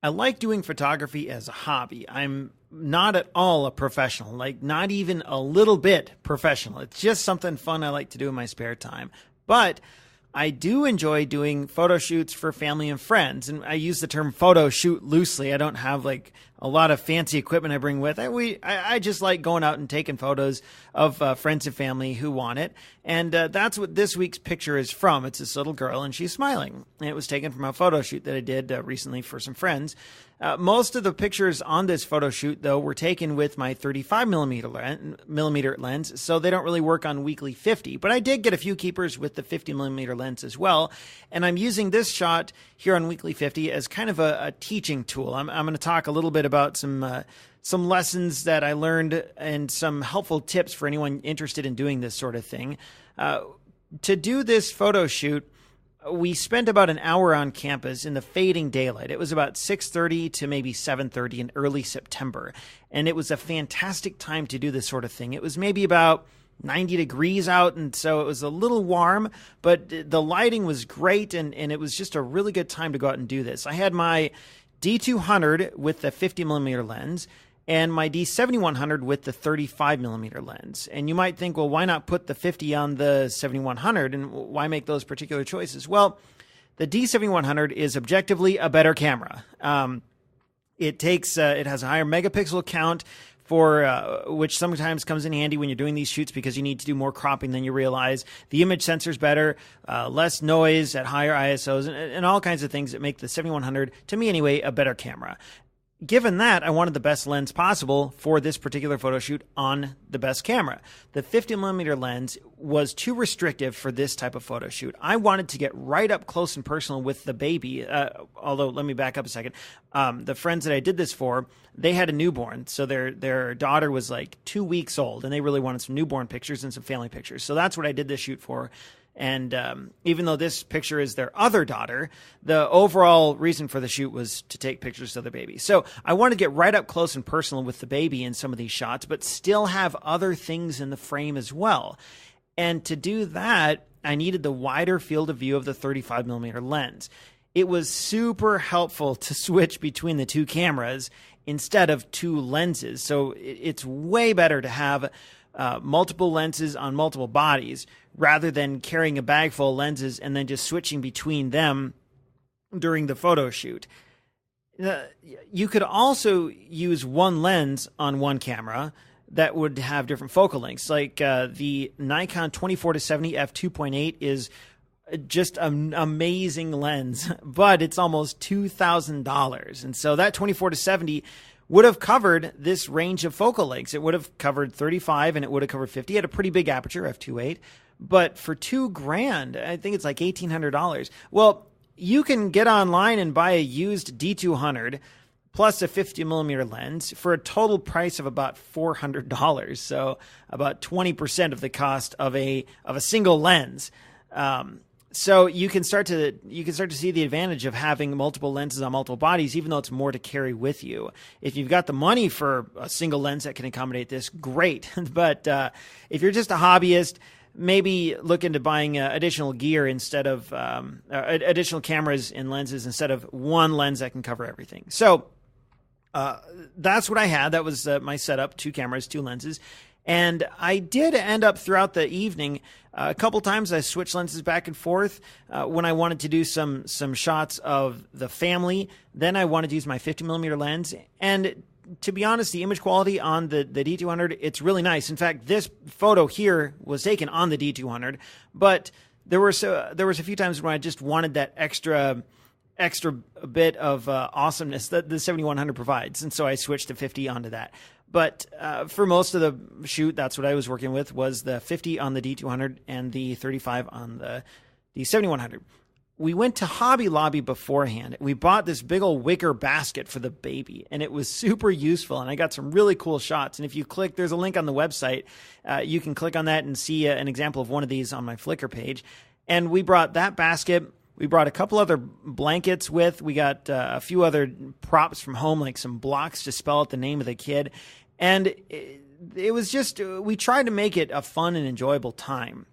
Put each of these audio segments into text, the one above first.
I like doing photography as a hobby. I'm not at all a professional, like not even a little bit professional. It's just something fun I like to do in my spare time. But I do enjoy doing photo shoots for family and friends. And I use the term photo shoot loosely. I don't have like a lot of fancy equipment I bring with. I just like going out and taking photos of friends and family who want it. And that's what this week's picture is from. It's this little girl and she's smiling. And it was taken from a photo shoot that I did recently for some friends. Most of the pictures on this photo shoot, though, were taken with my 35 millimeter lens, so they don't really work on weekly 50. But I did get a few keepers with the 50 millimeter lens as well. And I'm using this shot here on weekly 50 as kind of a teaching tool. I'm going to talk a little bit about some lessons that I learned and some helpful tips for anyone interested in doing this sort of thing. To do this photo shoot, we spent about an hour on campus in the fading daylight. It was about 6:30 to maybe 7:30 in early September. And it was a fantastic time to do this sort of thing. It was maybe about 90 degrees out, and so it was a little warm, but the lighting was great, and it was just a really good time to go out and do this. I had my D200 with the 50 millimeter lens, and my D7100 with the 35 millimeter lens. And you might think, well, why not put the 50 on the 7100 and why make those particular choices? Well, the D7100 is objectively a better camera. It has a higher megapixel count for which sometimes comes in handy when you're doing these shoots because you need to do more cropping than you realize. The image sensor's better, less noise at higher ISOs, and all kinds of things that make the 7100, to me anyway, a better camera. Given that, I wanted the best lens possible for this particular photo shoot on the best camera. The 50 millimeter lens was too restrictive for this type of photo shoot. I wanted to get right up close and personal with the baby. Although, let me back up a second. The friends that I did this for, they had a newborn. So their daughter was like 2 weeks old, and they really wanted some newborn pictures and some family pictures. So that's what I did this shoot for. And even though this picture is their other daughter, the overall reason for the shoot was to take pictures of the baby. So I wanted to get right up close and personal with the baby in some of these shots, but still have other things in the frame as well. And to do that, I needed the wider field of view of the 35 millimeter lens. It was super helpful to switch between the two cameras instead of two lenses. So it's way better to have multiple lenses on multiple bodies rather than carrying a bag full of lenses and then just switching between them during the photo shoot. You could also use one lens on one camera that would have different focal lengths. Like the Nikon 24-70 f2.8 is just an amazing lens, but it's almost $2,000. And so that 24-70 would have covered this range of focal lengths. It would have covered 35 and it would have covered 50. It had a pretty big aperture, f2.8. But for $2,000, I think it's like $1,800. Well, you can get online and buy a used D200 plus a 50 millimeter lens for a total price of about $400. So about 20% of the cost of a single lens. So you can start to see the advantage of having multiple lenses on multiple bodies, even though it's more to carry with you. If you've got the money for a single lens that can accommodate this, great. But if you're just a hobbyist, maybe look into buying additional gear instead of additional cameras and lenses instead of one lens that can cover everything. So that's what I had. That was my setup: 2 cameras, 2 lenses. And I did end up throughout the evening, a couple times I switched lenses back and forth when I wanted to do some shots of the family. Then I wanted to use my 50 millimeter lens. And to be honest, the image quality on the D200, it's really nice. In fact, this photo here was taken on the D200, but there was a few times when I just wanted that extra bit of awesomeness that the 7100 provides. And so I switched to 50 onto that. But for most of the shoot, that's what I was working with, was the 50 on the D200 and the 35 on the D7100. We went to Hobby Lobby beforehand. We bought this big old wicker basket for the baby, and it was super useful, and I got some really cool shots. And if you click, there's a link on the website. You can click on that and see an example of one of these on my Flickr page. And we brought that basket. We brought a couple other blankets with. We got a few other props from home, like some blocks to spell out the name of the kid. And it was just, we tried to make it a fun and enjoyable time.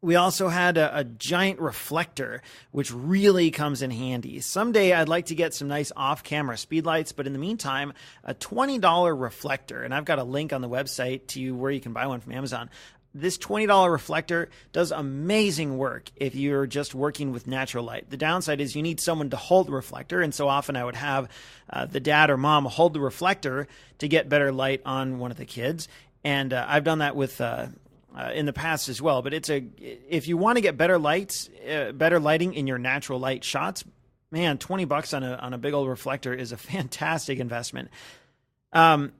We also had a giant reflector, which really comes in handy. Someday I'd like to get some nice off-camera speed lights, but in the meantime, a $20 reflector, and I've got a link on the website to where you can buy one from Amazon. This $20 reflector does amazing work if you're just working with natural light. The downside is you need someone to hold the reflector, and so often I would have the dad or mom hold the reflector to get better light on one of the kids, and I've done that with in the past as well. But if you want to get better lighting in your natural light shots, man, $20 on a big old reflector is a fantastic investment.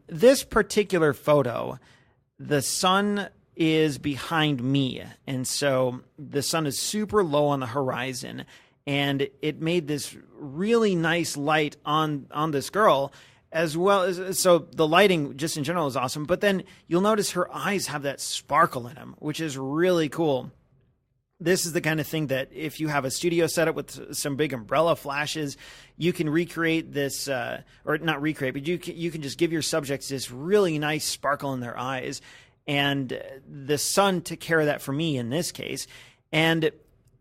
This particular photo, the sun is behind me, and so the sun is super low on the horizon, and it made this really nice light on this girl, as well as, so the lighting just in general is awesome. But then you'll notice her eyes have that sparkle in them, which is really cool. This is the kind of thing that if you have a studio setup with some big umbrella flashes, you can recreate this, or not recreate, but you can just give your subjects this really nice sparkle in their eyes. And the sun took care of that for me in this case. And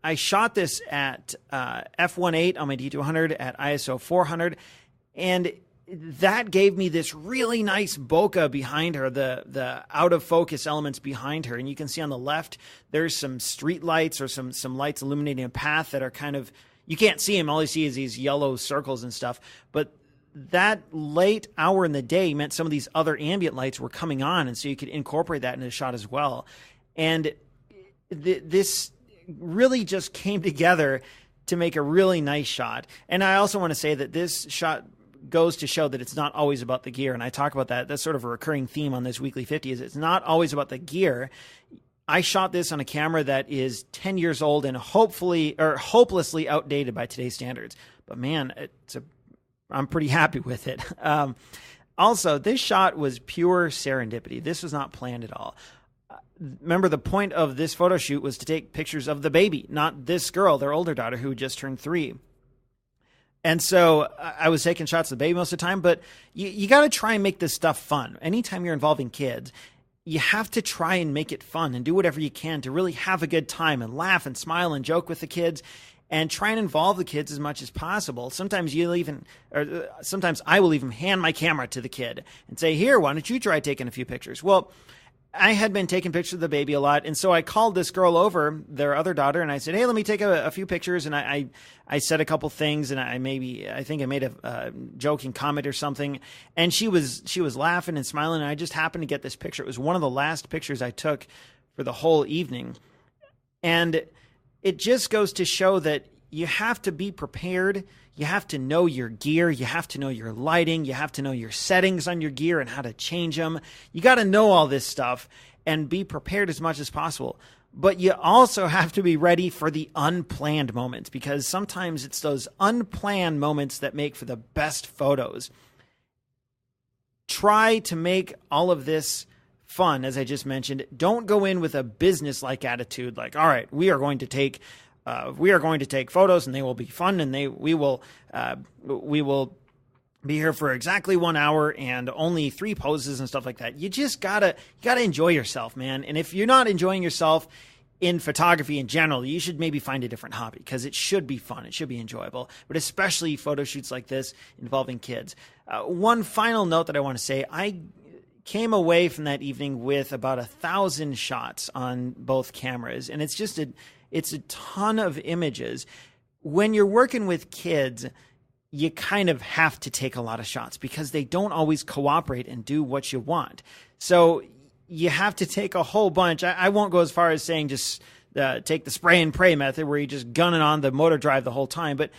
I shot this at f1.8 on my D200 at ISO 400, and that gave me this really nice bokeh behind her, the out of focus elements behind her. And you can see on the left, there's some street lights or some lights illuminating a path that are kind of, you can't see them. All you see is these yellow circles and stuff. But that late hour in the day meant some of these other ambient lights were coming on. And so you could incorporate that in the shot as well. And this really just came together to make a really nice shot. And I also want to say that this shot goes to show that it's not always about the gear. And I talk about that. That's sort of a recurring theme on this Weekly 50 is it's not always about the gear. I shot this on a camera that is 10 years old and hopelessly outdated by today's standards. But man, I'm pretty happy with it. Also, this shot was pure serendipity. This was not planned at all. Remember, the point of this photo shoot was to take pictures of the baby, not this girl, their older daughter, who just turned 3. And so I was taking shots of the baby most of the time, but you got to try and make this stuff fun. Anytime you're involving kids, you have to try and make it fun and do whatever you can to really have a good time and laugh and smile and joke with the kids and try and involve the kids as much as possible. Sometimes sometimes I will even hand my camera to the kid and say, here, why don't you try taking a few pictures? Well, I had been taking pictures of the baby a lot, and so I called this girl over, their other daughter, and I said, hey, let me take a few pictures, and I said a couple things, and I think I made a joking comment or something, and she was laughing and smiling, and I just happened to get this picture. It was one of the last pictures I took for the whole evening, and it just goes to show that you have to be prepared. You have to know your gear. You have to know your lighting. You have to know your settings on your gear and how to change them. You got to know all this stuff and be prepared as much as possible. But you also have to be ready for the unplanned moments, because sometimes it's those unplanned moments that make for the best photos. Try to make all of this fun, as I just mentioned. Don't go in with a business-like attitude, like, all right, we are going to take photos and they will be fun, and we will be here for exactly 1 hour and only 3 poses and stuff like that. You just gotta enjoy yourself, man. And if you're not enjoying yourself in photography in general, you should maybe find a different hobby, because it should be fun. It should be enjoyable, but especially photo shoots like this involving kids. One final note that I want to say, I came away from that evening with about 1,000 shots on both cameras, and it's a ton of images. When you're working with kids, you kind of have to take a lot of shots because they don't always cooperate and do what you want. So you have to take a whole bunch. I won't go as far as saying just take the spray and pray method where you're just gunning on the motor drive the whole time. But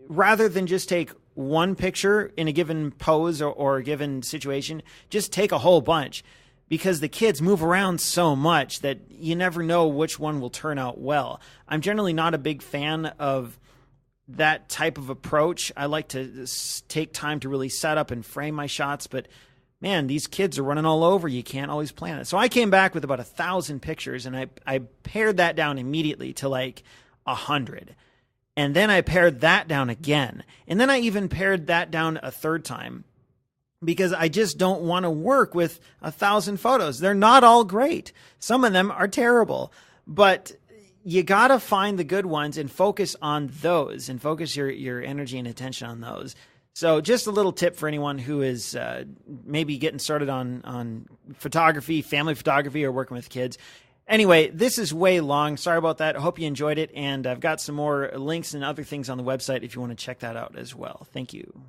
rather than just take one picture in a given pose or a given situation, just take a whole bunch. Because the kids move around so much that you never know which one will turn out well. I'm generally not a big fan of that type of approach. I like to take time to really set up and frame my shots, but man, these kids are running all over. You can't always plan it. So I came back with about 1,000 pictures, and I pared that down immediately to like 100. And then I pared that down again. And then I even pared that down a third time, because I just don't want to work with 1,000 photos. They're not all great. Some of them are terrible. but you got to find the good ones and focus on those and focus your energy and attention on those. So just a little tip for anyone who is maybe getting started on photography, family photography, or working with kids. Anyway, this is way long. Sorry about that. I hope you enjoyed it. And I've got some more links and other things on the website if you want to check that out as well. Thank you.